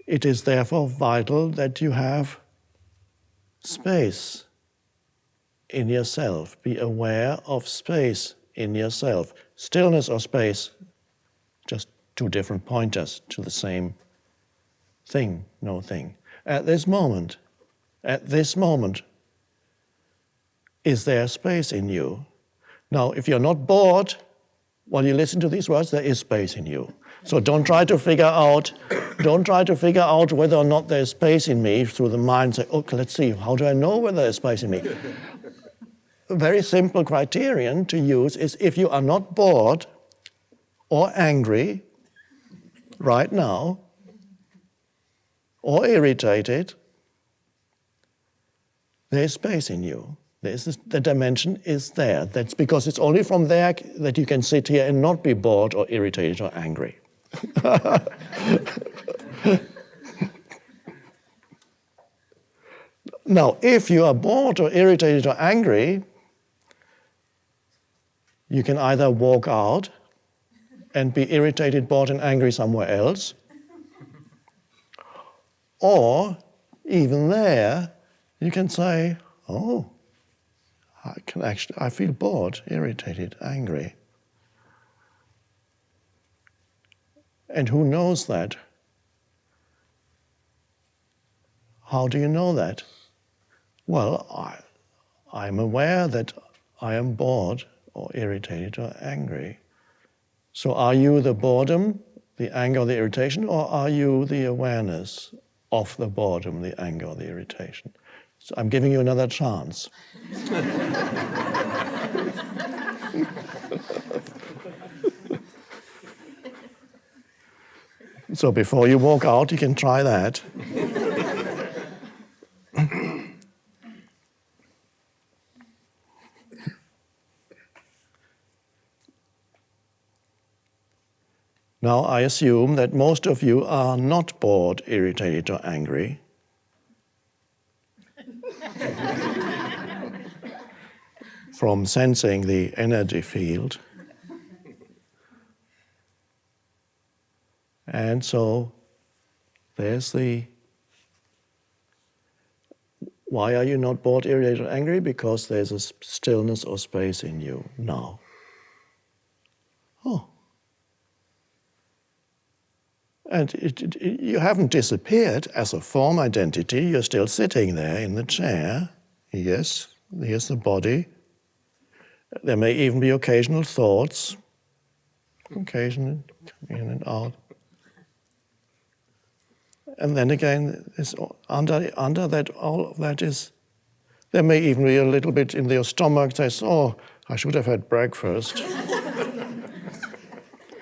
It is therefore vital that you have space in yourself. Be aware of space in yourself. Stillness or space, just two different pointers to the same thing, no thing. At this moment, is there space in you? Now, if you're not bored while you listen to these words, there is space in you. So don't try to figure out whether or not there's space in me through the mind. Say, okay, let's see, how do I know whether there's space in me? A very simple criterion to use is if you are not bored or angry right now, or irritated, there is space in you. The dimension is there. That's because it's only from there that you can sit here and not be bored or irritated or angry. Now, if you are bored or irritated or angry, you can either walk out and be irritated, bored, and angry somewhere else, or even there, you can say, oh, I feel bored, irritated, angry. And who knows that? How do you know that? Well, I'm aware that I am bored or irritated or angry. So are you the boredom, the anger, or the irritation, or are you the awareness of the boredom, the anger, or the irritation? So I'm giving you another chance. So before you walk out, you can try that. Now, I assume that most of you are not bored, irritated, or angry. From sensing the energy field. And so, there's why are you not bored, irritated, or angry? Because there's a stillness or space in you now. Oh. And you haven't disappeared as a form identity. You're still sitting there in the chair. Yes, here's the body. There may even be occasional thoughts. Occasionally, in and out. And then again, under that, all of that is, there may even be a little bit in your stomach that says, oh, I should have had breakfast.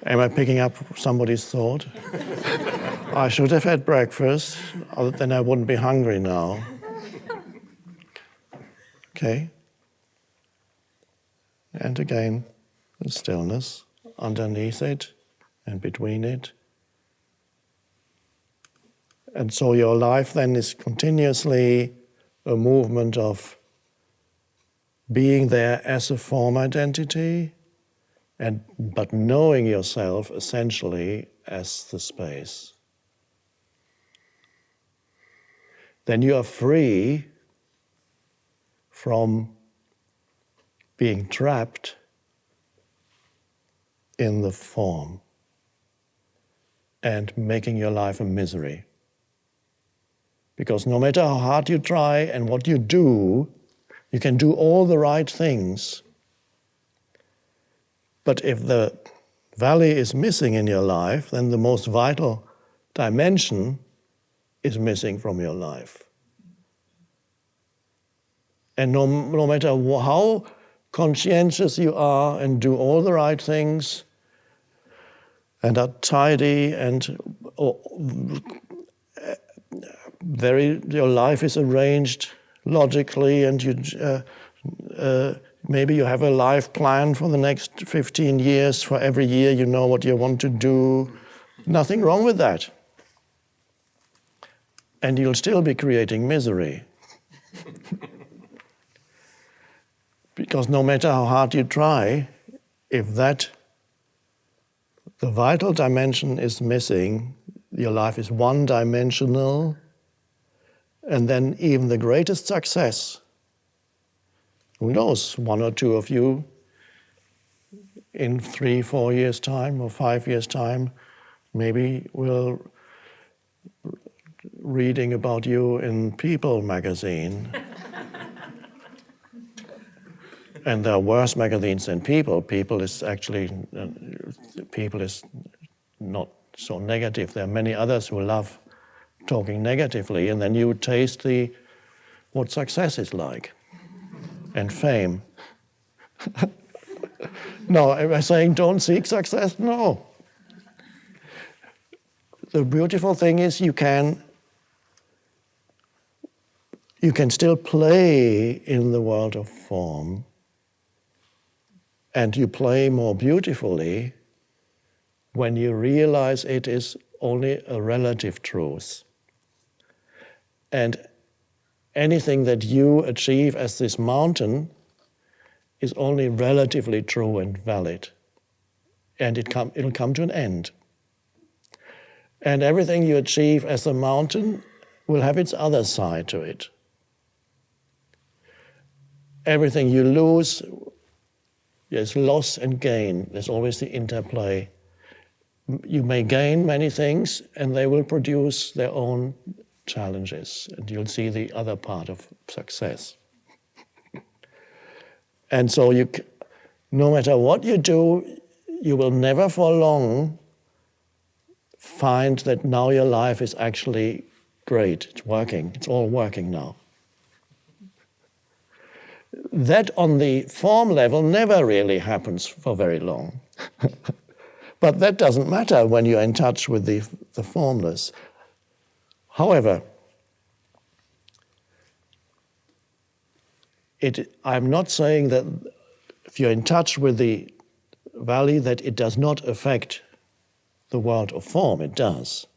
Am I picking up somebody's thought? I should have had breakfast, then I wouldn't be hungry now. Okay? And again, the stillness underneath it and between it. And so your life then is continuously a movement of being there as a form identity, but knowing yourself essentially as the space. Then you are free from being trapped in the form and making your life a misery. Because no matter how hard you try and what you do, you can do all the right things. But if the valley is missing in your life, then the most vital dimension is missing from your life. And no matter how conscientious you are and do all the right things and are tidy and your life is arranged logically and maybe you have a life plan for the next 15 years, for every year you know what you want to do. Nothing wrong with that. And you'll still be creating misery. Because no matter how hard you try, if the vital dimension is missing, Your life is one-dimensional, and then even the greatest success, who knows, one or two of you in 3, 4 years' time or 5 years' time maybe will reading about you in People magazine. And there are worse magazines than People. People is actually, People is not so negative. There are many others who love talking negatively, and then you taste what success is like and fame. No, am I saying don't seek success? No. The beautiful thing is you can still play in the world of form, and you play more beautifully when you realize it is only a relative truth. And anything that you achieve as this mountain is only relatively true and valid. And it'll come to an end. And everything you achieve as a mountain will have its other side to it. Everything you lose, there's loss and gain. There's always the interplay. You may gain many things, and they will produce their own challenges, and you'll see the other part of success. And so no matter what you do, you will never for long find that now your life is actually great, it's working, it's all working now. That on the form level never really happens for very long. But that doesn't matter when you're in touch with the formless. However, I'm not saying that if you're in touch with the valley that it does not affect the world of form. It does.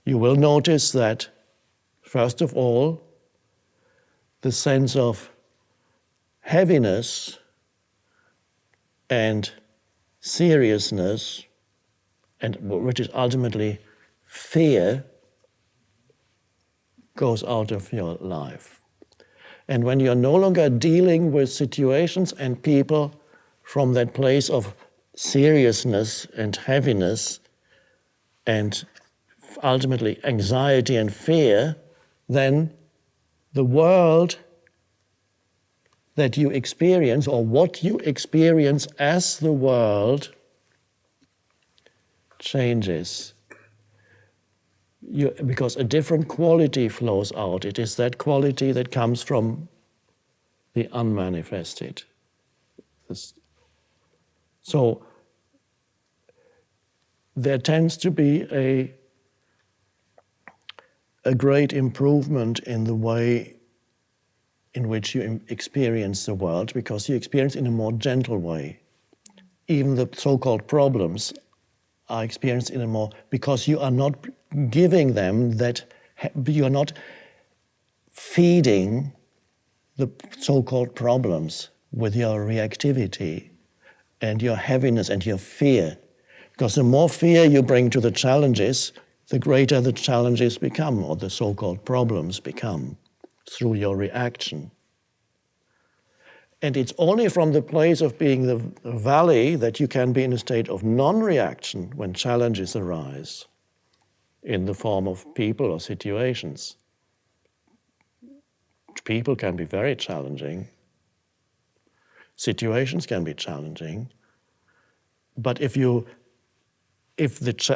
You will notice that, first of all, the sense of heaviness and seriousness, and which is ultimately fear, goes out of your life. And when you're no longer dealing with situations and people from that place of seriousness and heaviness and ultimately anxiety and fear, then the world that you experience, or what you experience as the world, changes. Because a different quality flows out. It is that quality that comes from the unmanifested. So there tends to be a great improvement in the way in which you experience the world, because you experience in a more gentle way. Even the so-called problems are experienced in a more, because you are not giving them that, you are not feeding the so-called problems with your reactivity and your heaviness and your fear. Because the more fear you bring to the challenges, the greater the challenges become, or the so-called problems become, through your reaction. And it's only from the place of being the valley that you can be in a state of non-reaction when challenges arise in the form of people or situations. People can be very challenging. Situations can be challenging. But if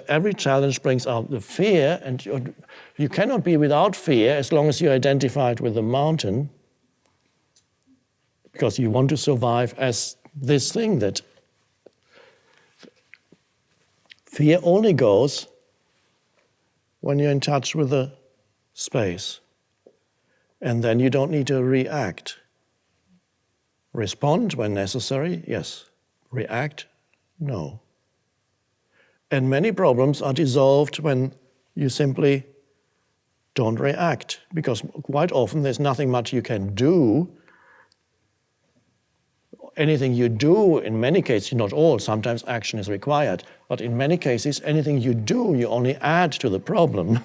every challenge brings out the fear, and you cannot be without fear as long as you're identified with the mountain, because you want to survive as this thing. That fear only goes when you're in touch with the space. And then you don't need to react. Respond when necessary, yes. React, no. And many problems are dissolved when you simply don't react, because quite often there's nothing much you can do anything you do, in many cases, not all, sometimes action is required, but in many cases, anything you do, you only add to the problem.